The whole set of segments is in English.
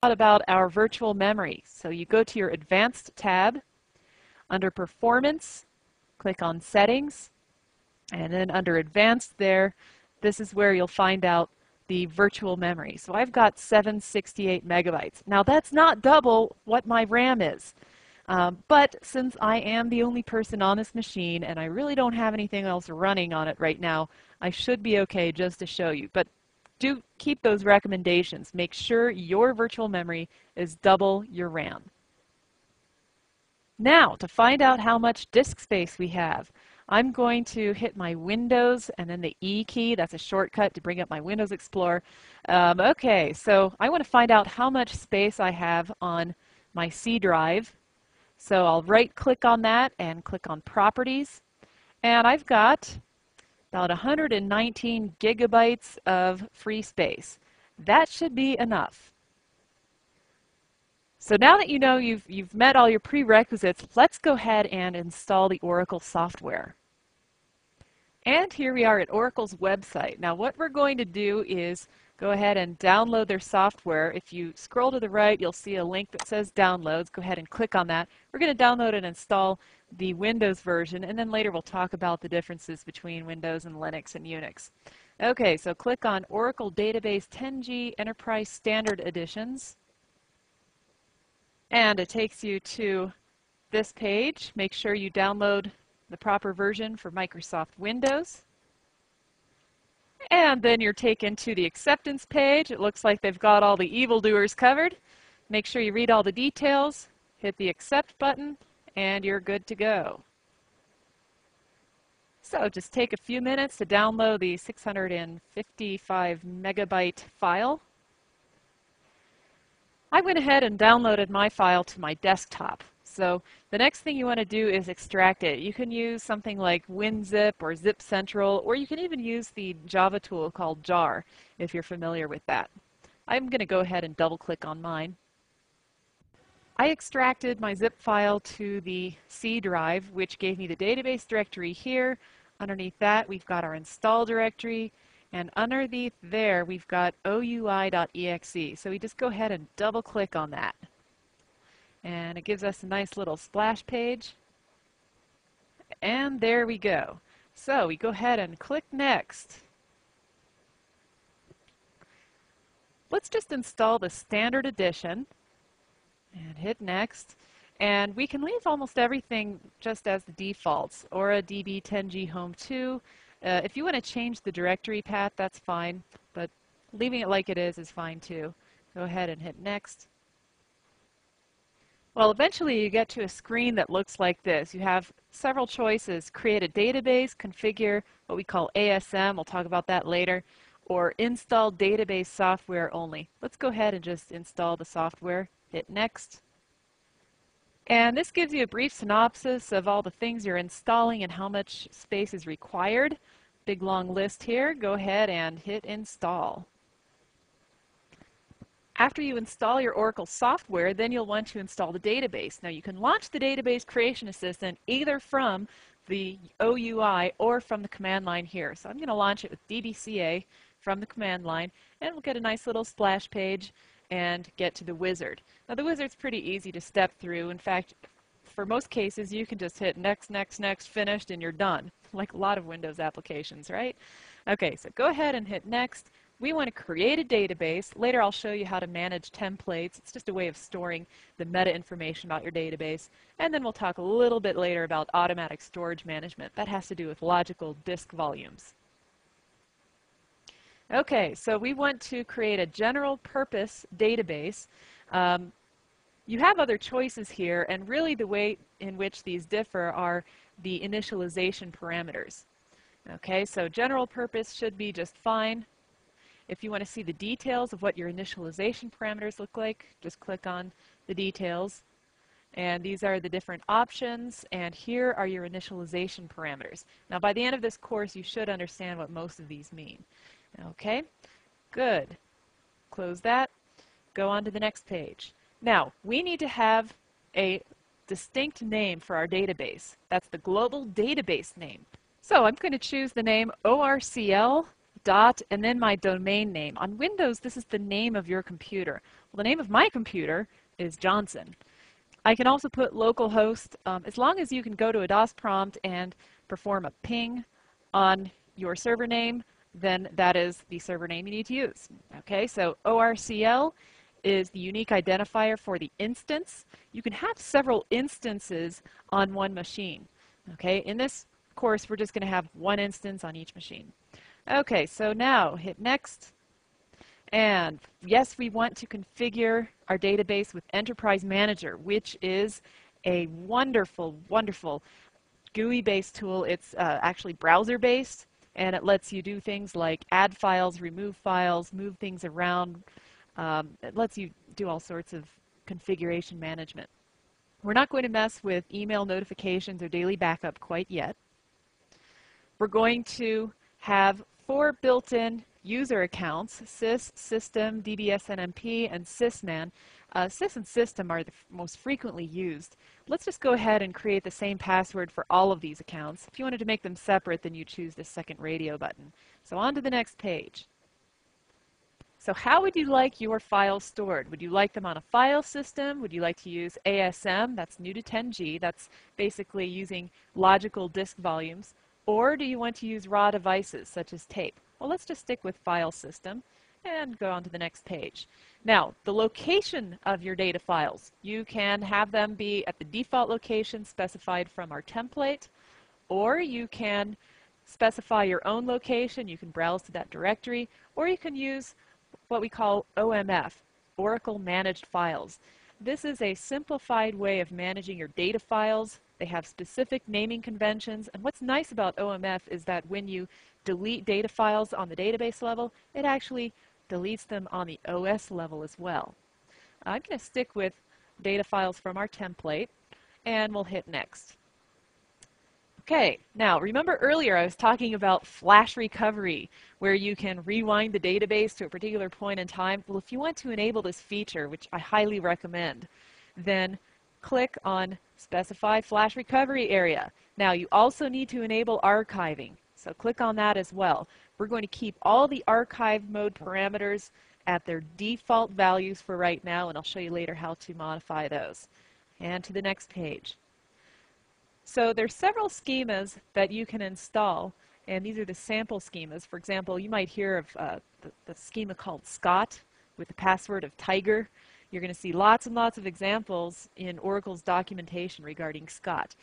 About our virtual memory. So you go to your Advanced tab, under Performance, click on Settings, and then under Advanced there, this is where you'll find out the virtual memory. So I've got 768 megabytes. Now that's not double what my RAM is. But since I am the only person on this machine and I really don't have anything else running on it right now, I should be okay just to show you. But do keep those recommendations. Make sure your virtual memory is double your RAM. Now, to find out how much disk space we have, I'm going to hit my Windows and then the E key. That's a shortcut to bring up my Windows Explorer. Okay, so I want to find out how much space I have on my C drive. So I'll right-click on that and click on Properties. And I've got about 119 gigabytes of free space. That should be enough. So now that you know you've met all your prerequisites, let's go ahead and install the Oracle software. And here we are at Oracle's website. Now what we're going to do is go ahead and download their software. If you scroll to the right, you'll see a link that says Downloads. Go ahead and click on that. We're going to download and install the Windows version, and then later we'll talk about the differences between Windows and Linux and Unix. Okay, so click on Oracle Database 10G Enterprise Standard Editions. And it takes you to this page. Make sure you download the proper version for Microsoft Windows. And then you're taken to the acceptance page. It looks like they've got all the evildoers covered. Make sure you read all the details, hit the accept button, and you're good to go. So just take a few minutes to download the 655 megabyte file. I went ahead and downloaded my file to my desktop. So the next thing you want to do is extract it. You can use something like WinZip or Zip Central, or you can even use the Java tool called jar if you're familiar with that. I'm going to go ahead and double click on mine. I extracted my zip file to the C drive, which gave me the database directory here. Underneath that, we've got our install directory, and underneath there, we've got OUI.exe. So we just go ahead and double click on that. And it gives us a nice little splash page. And there we go. So we go ahead and click Next. Let's just install the standard edition and hit Next. And we can leave almost everything just as the defaults, or a DB 10G Home 2. If you want to change the directory path, that's fine, but leaving it like it is fine too. Go ahead and hit Next. Well, eventually you get to a screen that looks like this. You have several choices: create a database, configure what we call ASM, we'll talk about that later, or install database software only. Let's go ahead and just install the software. Hit Next. And this gives you a brief synopsis of all the things you're installing and how much space is required. Big long list here. Go ahead and hit Install. After you install your Oracle software, then you'll want to install the database. Now you can launch the Database Creation Assistant either from the OUI or from the command line here. So I'm going to launch it with DBCA from the command line, and we'll get a nice little splash page and get to the wizard. Now the wizard's pretty easy to step through. In fact, for most cases you can just hit next, next, next, finished, and you're done, like a lot of Windows applications, right? Okay, so go ahead and hit Next. We want to create a database. Later I'll show you how to manage templates. It's just a way of storing the meta information about your database. And then we'll talk a little bit later about automatic storage management. That has to do with logical disk volumes. Okay, so we want to create a general purpose database. You have other choices here, and really the way in which these differ are the initialization parameters. Okay, so general purpose should be just fine. If you want to see the details of what your initialization parameters look like, just click on the details. And these are the different options, and here are your initialization parameters. Now by the end of this course you should understand what most of these mean. Okay, good. Close that. Go on to the next page. Now, we need to have a distinct name for our database. That's the global database name. So I'm going to choose the name ORCL dot and then my domain name. On Windows, this is the name of your computer. Well, the name of my computer is Johnson. I can also put localhost, as long as you can go to a DOS prompt and perform a ping on your server name, then that is the server name you need to use. Okay, so ORCL is the unique identifier for the instance. You can have several instances on one machine. Okay, in this course, we're just going to have one instance on each machine. Okay, so now hit next. And yes, we want to configure our database with Enterprise Manager, which is a wonderful, wonderful GUI-based tool. It's actually browser-based, and it lets you do things like add files, remove files, move things around. It lets you do all sorts of configuration management. We're not going to mess with email notifications or daily backup quite yet. We're going to have 4 built-in user accounts: sys, system, dbsnmp, and sysman. Sys and system are the most frequently used. Let's just go ahead and create the same password for all of these accounts. If you wanted to make them separate, then you choose the second radio button. So on to the next page. So how would you like your files stored? Would you like them on a file system? Would you like to use ASM? That's new to 10G. That's basically using logical disk volumes. Or do you want to use raw devices such as tape? Well, let's just stick with file system and go on to the next page. Now, the location of your data files, you can have them be at the default location specified from our template, or you can specify your own location. You can browse to that directory, or you can use what we call OMF, Oracle Managed Files. This is a simplified way of managing your data files. They have specific naming conventions, and what's nice about OMF is that when you delete data files on the database level, it actually deletes them on the OS level as well. I'm going to stick with data files from our template, and we'll hit next. Okay, now remember earlier I was talking about flash recovery, where you can rewind the database to a particular point in time. Well, if you want to enable this feature, which I highly recommend, then click on Specify Flash Recovery Area. Now, you also need to enable archiving, so click on that as well. We're going to keep all the archive mode parameters at their default values for right now, and I'll show you later how to modify those. And to the next page. So there's several schemas that you can install, and these are the sample schemas. For example, you might hear of the schema called Scott with the password of Tiger. You're going to see lots and lots of examples in Oracle's documentation regarding Scott.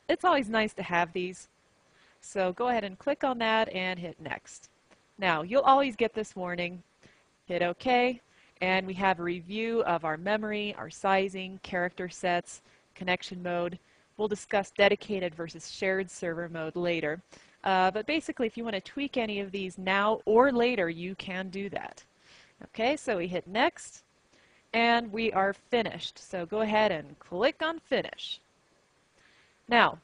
It's always nice to have these. So go ahead and click on that and hit next. Now, you'll always get this warning. Hit OK, and we have a review of our memory, our sizing, character sets, connection mode. We'll discuss dedicated versus shared server mode later. But basically, if you want to tweak any of these now or later, you can do that. Okay, so we hit next, and we are finished. So go ahead and click on Finish. Now,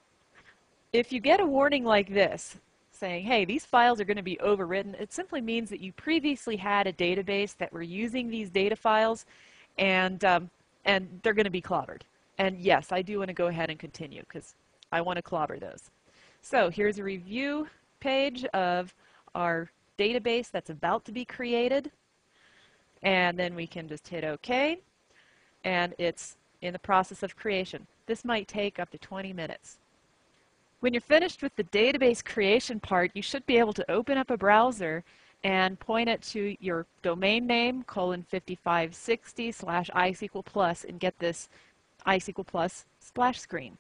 if you get a warning like this, saying, hey, these files are going to be overwritten, it simply means that you previously had a database that were using these data files, and they're going to be clobbered. And yes, I do want to go ahead and continue because I want to clobber those. So here's a review page of our database that's about to be created. And then we can just hit OK. And it's in the process of creation. This might take up to 20 minutes. When you're finished with the database creation part, you should be able to open up a browser and point it to your domain name, :5560/ICE++, and get this ICE++ splash screen.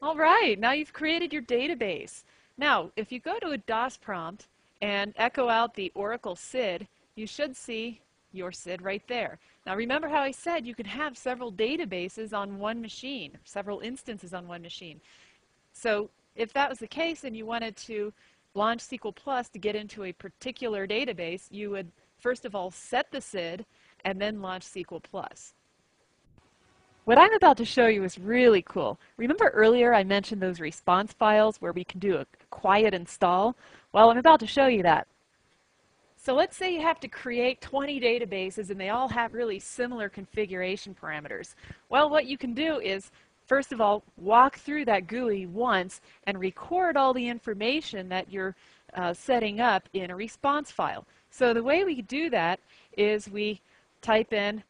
All right, now you've created your database. Now, if you go to a DOS prompt and echo out the Oracle SID, you should see your SID right there. Now, remember how I said you can have several databases on one machine, several instances on one machine. So if that was the case and you wanted to launch SQL+ to get into a particular database, you would first of all set the SID and then launch SQL+. What I'm about to show you is really cool. Remember earlier I mentioned those response files where we can do a quiet install? Well, I'm about to show you that. So let's say you have to create 20 databases and they all have really similar configuration parameters. Well, what you can do is, first of all, walk through that GUI once and record all the information that you're setting up in a response file. So the way we do that is we type in